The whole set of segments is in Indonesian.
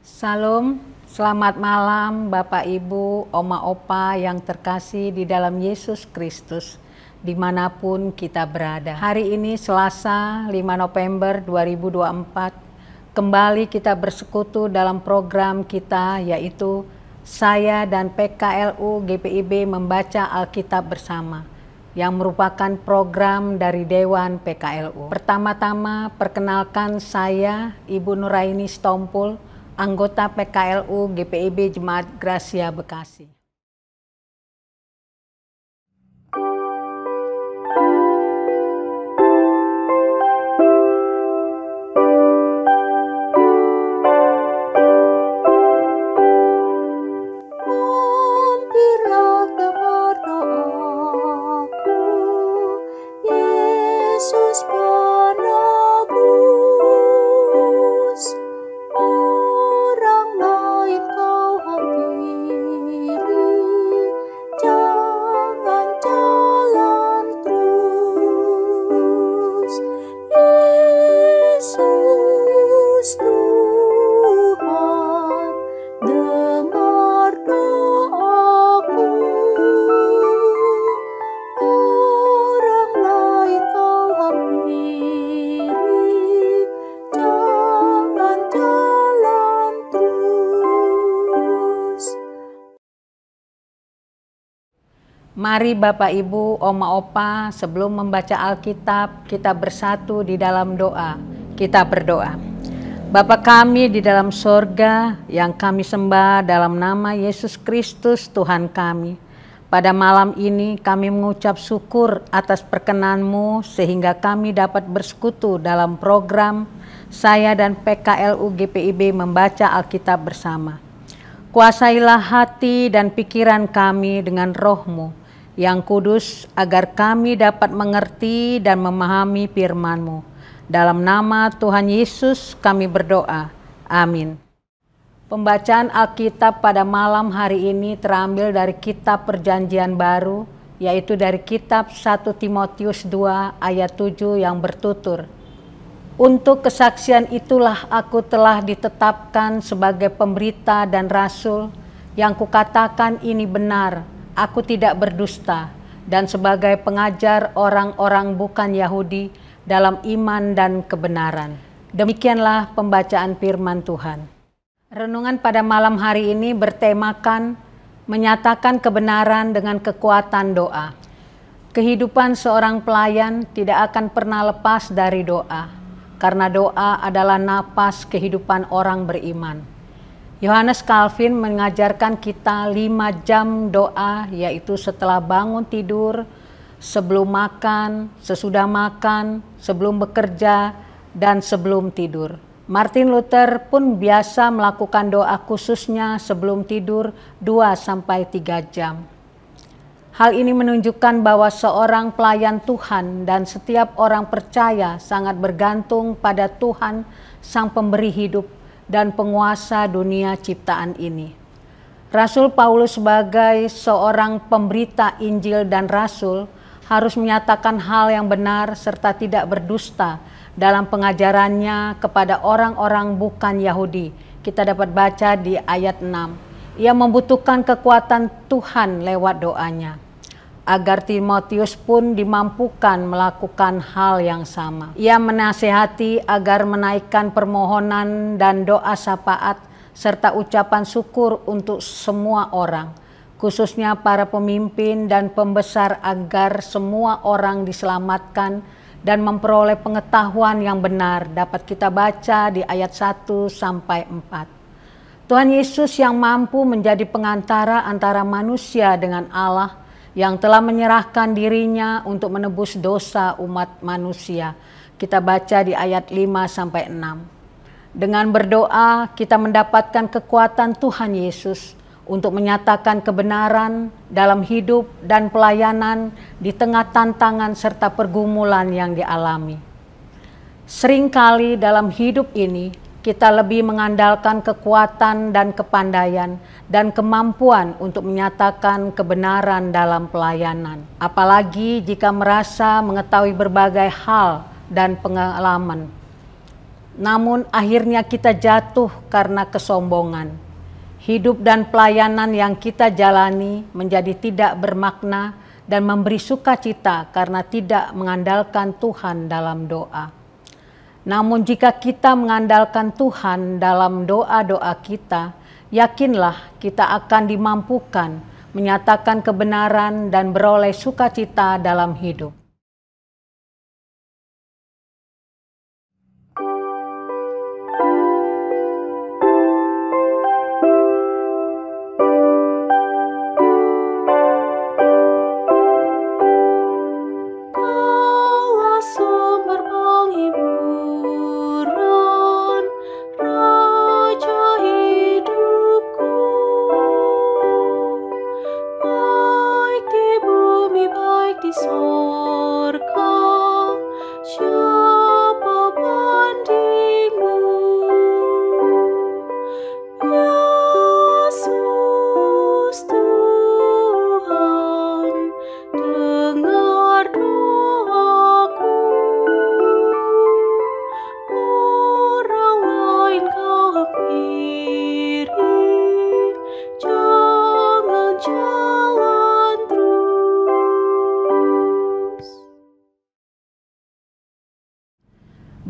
Salam, selamat malam Bapak Ibu, Oma Opa yang terkasih di dalam Yesus Kristus, dimanapun kita berada. Hari ini Selasa 5 November 2024, kembali kita bersekutu dalam program kita yaitu saya dan PKLU GPIB membaca Alkitab bersama, yang merupakan program dari Dewan PKLU. Pertama-tama perkenalkan saya Ibu Nuraini Stompul, anggota PKLU GPIB Jemaat Gracia Bekasi. Mampirlah dengar doaku, Yesus penebus. Orang lain kau hampiri, jangan jalan terus. Yesus Tuhan, dengar doaku. Orang lain kau hampiri, jangan jalan terus. Mari Bapak Ibu, Oma Opa, sebelum membaca Alkitab, kita bersatu di dalam doa. Kita berdoa. Bapa kami di dalam sorga, yang kami sembah dalam nama Yesus Kristus Tuhan kami. Pada malam ini kami mengucap syukur atas perkenan-Mu sehingga kami dapat bersekutu dalam program saya dan PKLU GPIB membaca Alkitab bersama. Kuasailah hati dan pikiran kami dengan Roh-Mu yang kudus agar kami dapat mengerti dan memahami firman-Mu. Dalam nama Tuhan Yesus kami berdoa. Amin. Pembacaan Alkitab pada malam hari ini terambil dari kitab Perjanjian Baru, yaitu dari kitab 1 Timotius 2 ayat 7 yang bertutur. Untuk kesaksian itulah aku telah ditetapkan sebagai pemberita dan rasul, yang kukatakan ini benar, aku tidak berdusta, dan sebagai pengajar orang-orang bukan Yahudi dalam iman dan kebenaran. Demikianlah pembacaan firman Tuhan. Renungan pada malam hari ini bertemakan menyatakan kebenaran dengan kekuatan doa. Kehidupan seorang pelayan tidak akan pernah lepas dari doa, karena doa adalah napas kehidupan orang beriman. Yohanes Calvin mengajarkan kita 5 jam doa, yaitu setelah bangun tidur, sebelum makan, sesudah makan, sebelum bekerja, dan sebelum tidur. Martin Luther pun biasa melakukan doa khususnya sebelum tidur 2-3 jam. Hal ini menunjukkan bahwa seorang pelayan Tuhan dan setiap orang percaya sangat bergantung pada Tuhan, Sang Pemberi hidup dan penguasa dunia ciptaan ini. Rasul Paulus sebagai seorang pemberita Injil dan Rasul harus menyatakan hal yang benar serta tidak berdusta dalam pengajarannya kepada orang-orang bukan Yahudi. Kita dapat baca di ayat 6. Ia membutuhkan kekuatan Tuhan lewat doanya, agar Timotius pun dimampukan melakukan hal yang sama. Ia menasihati agar menaikkan permohonan dan doa syafaat serta ucapan syukur untuk semua orang, khususnya para pemimpin dan pembesar, agar semua orang diselamatkan dan memperoleh pengetahuan yang benar. Dapat kita baca di ayat 1-4. Tuhan Yesus yang mampu menjadi pengantara antara manusia dengan Allah, yang telah menyerahkan dirinya untuk menebus dosa umat manusia. Kita baca di ayat 5-6. Dengan berdoa kita mendapatkan kekuatan Tuhan Yesus untuk menyatakan kebenaran dalam hidup dan pelayanan di tengah tantangan serta pergumulan yang dialami. Seringkali dalam hidup ini kita lebih mengandalkan kekuatan dan kepandaian dan kemampuan untuk menyatakan kebenaran dalam pelayanan. Apalagi jika merasa mengetahui berbagai hal dan pengalaman. namun akhirnya kita jatuh karena kesombongan. Hidup dan pelayanan yang kita jalani menjadi tidak bermakna dan memberi sukacita karena tidak mengandalkan Tuhan dalam doa. Namun jika kita mengandalkan Tuhan dalam doa-doa kita, yakinlah kita akan dimampukan menyatakan kebenaran dan beroleh sukacita dalam hidup.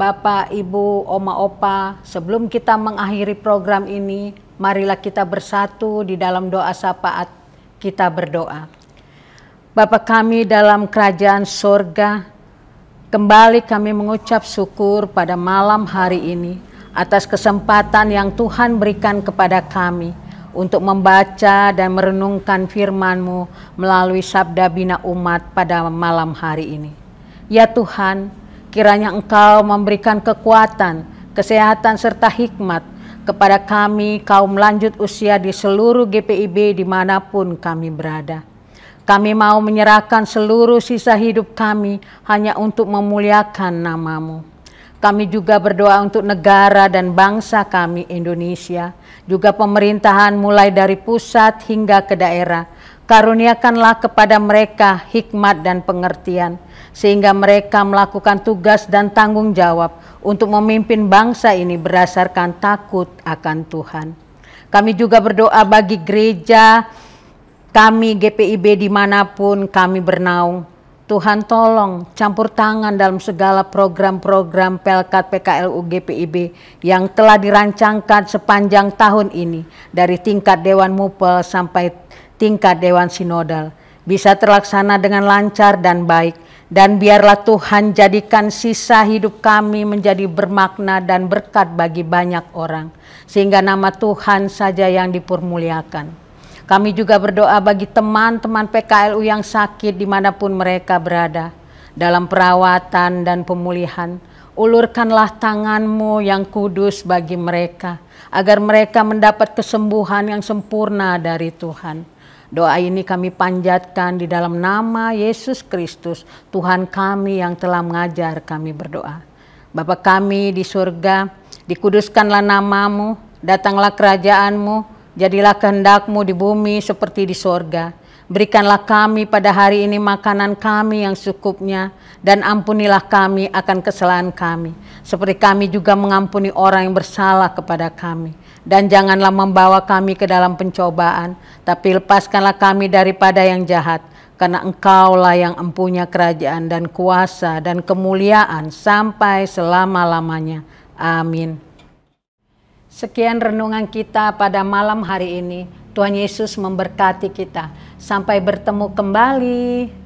Bapak, Ibu, Oma, Opa, sebelum kita mengakhiri program ini, marilah kita bersatu di dalam doa syafaat. Kita berdoa. Bapa kami dalam kerajaan sorga, kembali kami mengucap syukur pada malam hari ini atas kesempatan yang Tuhan berikan kepada kami untuk membaca dan merenungkan firman-Mu melalui sabda bina umat pada malam hari ini. Ya Tuhan, kiranya Engkau memberikan kekuatan, kesehatan serta hikmat kepada kami kaum lanjut usia di seluruh GPIB dimanapun kami berada. Kami mau menyerahkan seluruh sisa hidup kami hanya untuk memuliakan nama-Mu. Kami juga berdoa untuk negara dan bangsa kami Indonesia, juga pemerintahan mulai dari pusat hingga ke daerah. Karuniakanlah kepada mereka hikmat dan pengertian, sehingga mereka melakukan tugas dan tanggung jawab untuk memimpin bangsa ini berdasarkan takut akan Tuhan. Kami juga berdoa bagi gereja kami GPIB dimanapun kami bernaung. Tuhan tolong campur tangan dalam segala program-program Pelkat PKLU GPIB yang telah dirancangkan sepanjang tahun ini, dari tingkat Dewan Mupel sampai tingkat Dewan Sinodal, bisa terlaksana dengan lancar dan baik. Dan biarlah Tuhan jadikan sisa hidup kami menjadi bermakna dan berkat bagi banyak orang, sehingga nama Tuhan saja yang dipermuliakan. Kami juga berdoa bagi teman-teman PKLU yang sakit dimanapun mereka berada, dalam perawatan dan pemulihan. Ulurkanlah tangan-Mu yang kudus bagi mereka, agar mereka mendapat kesembuhan yang sempurna dari Tuhan. Doa ini kami panjatkan di dalam nama Yesus Kristus, Tuhan kami yang telah mengajar kami berdoa. Bapa kami di surga, dikuduskanlah nama-Mu, datanglah kerajaan-Mu, jadilah kehendak-Mu di bumi seperti di sorga. Berikanlah kami pada hari ini makanan kami yang secukupnya, dan ampunilah kami akan kesalahan kami, seperti kami juga mengampuni orang yang bersalah kepada kami. Dan janganlah membawa kami ke dalam pencobaan, tapi lepaskanlah kami daripada yang jahat, karena Engkaulah yang empunya kerajaan dan kuasa dan kemuliaan sampai selama-lamanya. Amin. Sekian renungan kita pada malam hari ini. Tuhan Yesus memberkati kita. Sampai bertemu kembali.